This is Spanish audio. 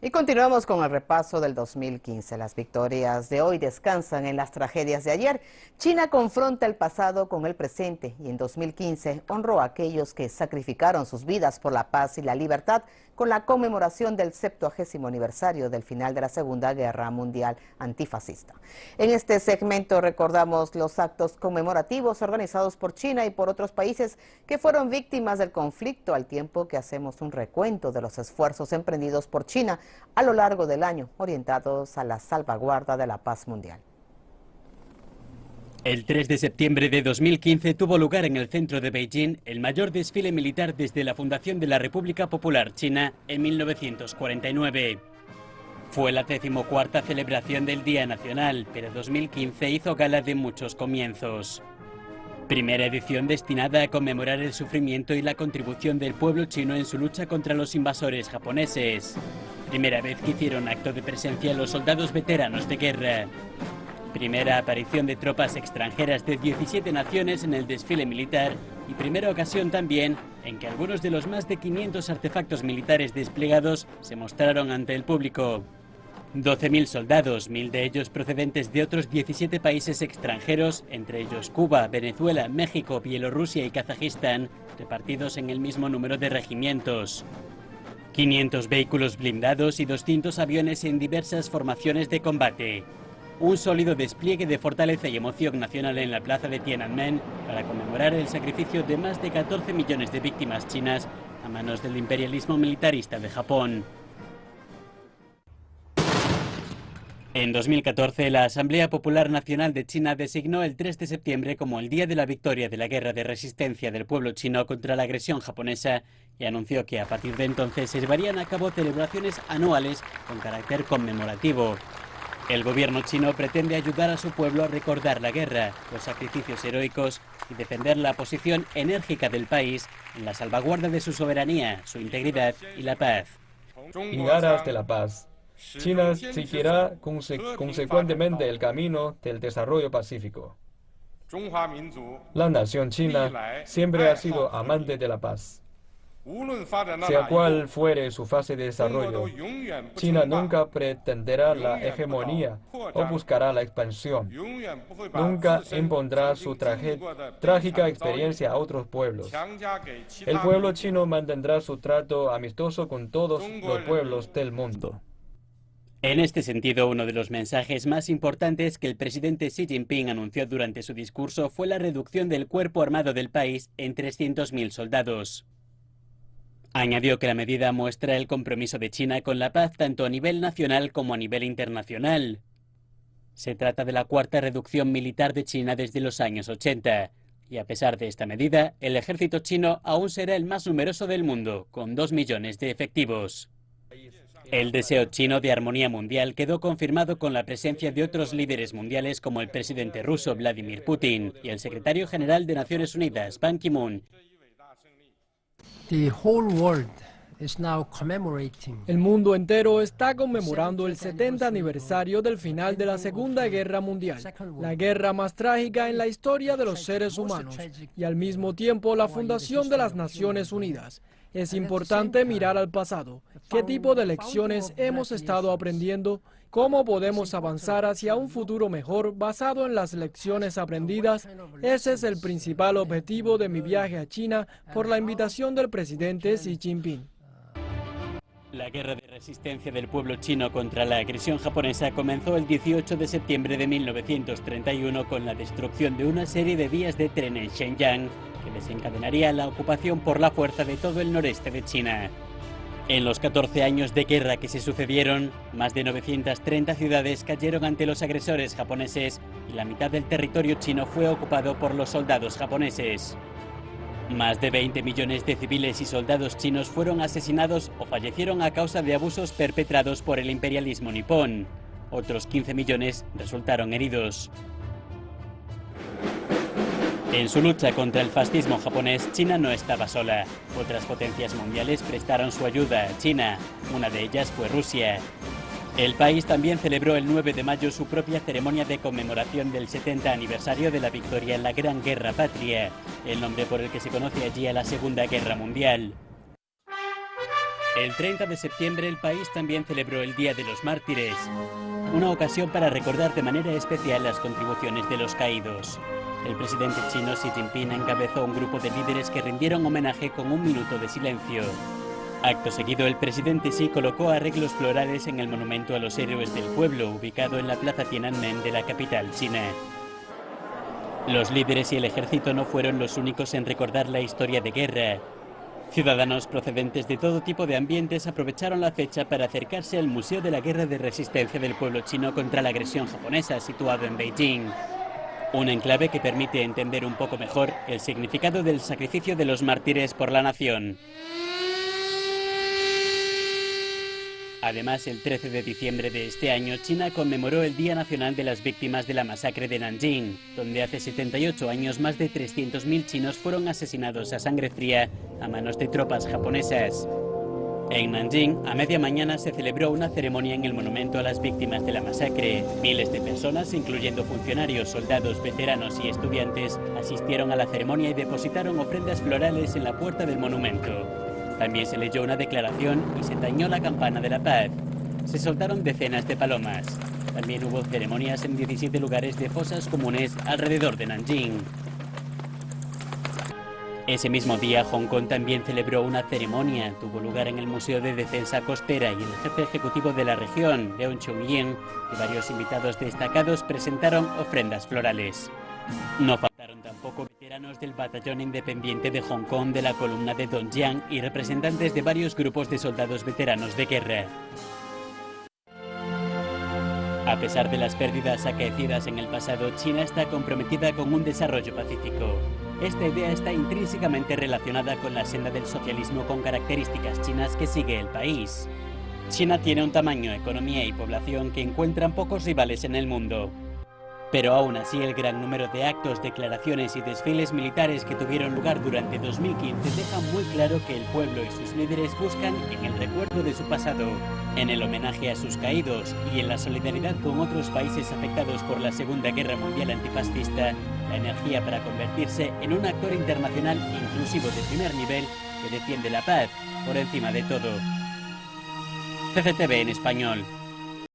Y continuamos con el repaso del 2015. Las victorias de hoy descansan en las tragedias de ayer. China confronta el pasado con el presente y en 2015 honró a aquellos que sacrificaron sus vidas por la paz y la libertad con la conmemoración del 70º aniversario del final de la Segunda Guerra Mundial antifascista. En este segmento recordamos los actos conmemorativos organizados por China y por otros países que fueron víctimas del conflicto, al tiempo que hacemos un recuento de los esfuerzos emprendidos por China a lo largo del año, orientados a la salvaguarda de la paz mundial. El 3 de septiembre de 2015 tuvo lugar en el centro de Beijing el mayor desfile militar desde la fundación de la República Popular China en 1949. Fue la 14ª celebración del Día Nacional, pero 2015 hizo gala de muchos comienzos. Primera edición destinada a conmemorar el sufrimiento y la contribución del pueblo chino en su lucha contra los invasores japoneses. Primera vez que hicieron acto de presencia los soldados veteranos de guerra. Primera aparición de tropas extranjeras de 17 naciones en el desfile militar y primera ocasión también en que algunos de los más de 500 artefactos militares desplegados se mostraron ante el público. 12.000 soldados, 1.000 de ellos procedentes de otros 17 países extranjeros, entre ellos Cuba, Venezuela, México, Bielorrusia y Kazajistán, repartidos en el mismo número de regimientos. 500 vehículos blindados y 200 aviones en diversas formaciones de combate. Un sólido despliegue de fortaleza y emoción nacional en la plaza de Tiananmen para conmemorar el sacrificio de más de 14 millones de víctimas chinas a manos del imperialismo militarista de Japón. En 2014, la Asamblea Popular Nacional de China designó el 3 de septiembre como el Día de la Victoria de la Guerra de Resistencia del pueblo chino contra la agresión japonesa y anunció que a partir de entonces se llevarían a cabo celebraciones anuales con carácter conmemorativo. El gobierno chino pretende ayudar a su pueblo a recordar la guerra, los sacrificios heroicos y defender la posición enérgica del país en la salvaguarda de su soberanía, su integridad y la paz. En aras de la paz, China seguirá consecuentemente el camino del desarrollo pacífico. La nación china siempre ha sido amante de la paz. Sea cual fuere su fase de desarrollo, China nunca pretenderá la hegemonía o buscará la expansión. Nunca impondrá su trágica experiencia a otros pueblos. El pueblo chino mantendrá su trato amistoso con todos los pueblos del mundo. En este sentido, uno de los mensajes más importantes que el presidente Xi Jinping anunció durante su discurso fue la reducción del cuerpo armado del país en 300.000 soldados. Añadió que la medida muestra el compromiso de China con la paz tanto a nivel nacional como a nivel internacional. Se trata de la cuarta reducción militar de China desde los años 80. Y a pesar de esta medida, el ejército chino aún será el más numeroso del mundo, con 2 millones de efectivos. El deseo chino de armonía mundial quedó confirmado con la presencia de otros líderes mundiales como el presidente ruso Vladimir Putin y el secretario general de Naciones Unidas, Ban Ki-moon. El mundo entero está conmemorando el 70 aniversario del final de la Segunda Guerra Mundial, la guerra más trágica en la historia de los seres humanos, y al mismo tiempo la fundación de las Naciones Unidas. Es importante mirar al pasado, qué tipo de lecciones hemos estado aprendiendo, cómo podemos avanzar hacia un futuro mejor basado en las lecciones aprendidas. Ese es el principal objetivo de mi viaje a China por la invitación del presidente Xi Jinping. La guerra de resistencia del pueblo chino contra la agresión japonesa comenzó el 18 de septiembre de 1931 con la destrucción de una serie de vías de tren en Shenyang, que desencadenaría la ocupación por la fuerza de todo el noreste de China. En los 14 años de guerra que se sucedieron, más de 930 ciudades cayeron ante los agresores japoneses y la mitad del territorio chino fue ocupado por los soldados japoneses. Más de 20 millones de civiles y soldados chinos fueron asesinados o fallecieron a causa de abusos perpetrados por el imperialismo nipón. Otros 15 millones resultaron heridos. En su lucha contra el fascismo japonés, China no estaba sola. Otras potencias mundiales prestaron su ayuda a China. Una de ellas fue Rusia. El país también celebró el 9 de mayo su propia ceremonia de conmemoración del 70 aniversario de la victoria en la Gran Guerra Patria, el nombre por el que se conoce allí a la Segunda Guerra Mundial. El 30 de septiembre el país también celebró el Día de los Mártires, una ocasión para recordar de manera especial las contribuciones de los caídos. El presidente chino Xi Jinping encabezó un grupo de líderes que rindieron homenaje con un minuto de silencio. Acto seguido, el presidente Xi colocó arreglos florales en el monumento a los héroes del pueblo, ubicado en la plaza Tiananmen de la capital china. Los líderes y el ejército no fueron los únicos en recordar la historia de guerra. Ciudadanos procedentes de todo tipo de ambientes aprovecharon la fecha para acercarse al Museo de la Guerra de Resistencia del pueblo chino contra la agresión japonesa, situado en Beijing. Un enclave que permite entender un poco mejor el significado del sacrificio de los mártires por la nación. Además, el 13 de diciembre de este año, China conmemoró el Día Nacional de las Víctimas de la Masacre de Nanjing, donde hace 78 años más de 300.000 chinos fueron asesinados a sangre fría a manos de tropas japonesas. En Nanjing, a media mañana se celebró una ceremonia en el monumento a las víctimas de la masacre. Miles de personas, incluyendo funcionarios, soldados, veteranos y estudiantes, asistieron a la ceremonia y depositaron ofrendas florales en la puerta del monumento. También se leyó una declaración y se tañó la campana de la paz. Se soltaron decenas de palomas. También hubo ceremonias en 17 lugares de fosas comunes alrededor de Nanjing. Ese mismo día, Hong Kong también celebró una ceremonia. Tuvo lugar en el Museo de Defensa Costera y el jefe ejecutivo de la región, Leung Chun-ying, y varios invitados destacados presentaron ofrendas florales. No faltaron tampoco veteranos del Batallón Independiente de Hong Kong de la columna de Dongjiang y representantes de varios grupos de soldados veteranos de guerra. A pesar de las pérdidas acaecidas en el pasado, China está comprometida con un desarrollo pacífico. Esta idea está intrínsecamente relacionada con la senda del socialismo con características chinas que sigue el país. China tiene un tamaño, economía y población que encuentran pocos rivales en el mundo. Pero aún así, el gran número de actos, declaraciones y desfiles militares que tuvieron lugar durante 2015 dejan muy claro que el pueblo y sus líderes buscan en el recuerdo de su pasado, en el homenaje a sus caídos y en la solidaridad con otros países afectados por la Segunda Guerra Mundial antifascista, la energía para convertirse en un actor internacional inclusivo de primer nivel que defiende la paz por encima de todo. CCTV en español.